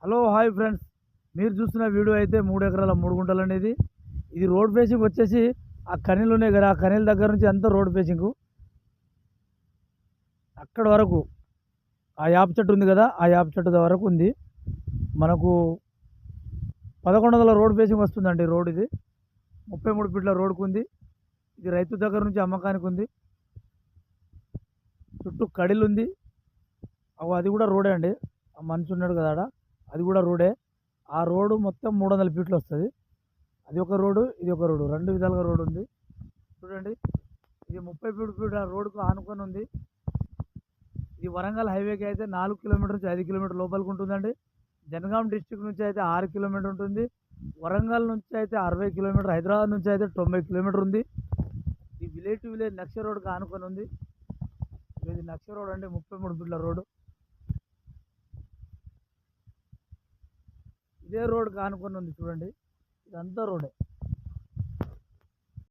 Hello hi friends, మీరు చూస్తున్న video అయితే 3 ఎకరాల 3 గుంటలు అనేది. ఇది రోడ్ ఫేసింగ్ వచ్చేసి ఆ కనీలు ఉన్నాయి కదా, ఆ కనీల దగ్గర నుంచి అంతా రోడ్ ఫేసింగ్ అక్కడ వరకు. ఆ యాప చెట్టు ఉంది కదా, ఆ యాప చెట్టు వరకు ఉంది. మనకు 1100 రోడ్ ఫేసింగ్ వస్తుందండి. రోడ్ ఇది 33 ఫీట్ల రోడ్కు ఉంది. ఇది రైతు దగ్గర నుంచి అమ్మకానికి ఉంది. చుట్టూ కడిలు ఉంది. అది కూడా రోడే అండి. ఆ మనిషి ఉన్నాడు కదా ఆడ, అది కూడా రోడే. ఆ రోడ్డు మొత్తం 300 ఫీట్లు వస్తుంది. అది ఒక రోడ్డు, ఇది ఒక రోడ్డు, రెండు విధాలుగా రోడ్డు ఉంది. చూడండి, ఇది 30 ఫీట్ల రోడ్డుకు ఆనుకొని ఉంది. ఇది వరంగల్ హైవేకి అయితే 4 కిలోమీటర్ నుంచి 5 కిలోమీటర్ లోపలికి ఉంటుందండి. జనగాం డిస్టిక్ నుంచి అయితే 6 కిలోమీటర్ ఉంటుంది. వరంగల్ నుంచి అయితే 60 కిలోమీటర్, హైదరాబాద్ నుంచి అయితే 90 కిలోమీటర్ ఉంది. ఈ విలేజ్ టు విలేజ్ నక్ష రోడ్డుకు ఆనుకొని ఉంది. ఇది నక్ష రోడ్ అండి, 33 ఫీట్ల రోడ్డు. ఇదే రోడ్డుకు ఆనుకొని ఉంది. చూడండి, ఇదంతా రోడే.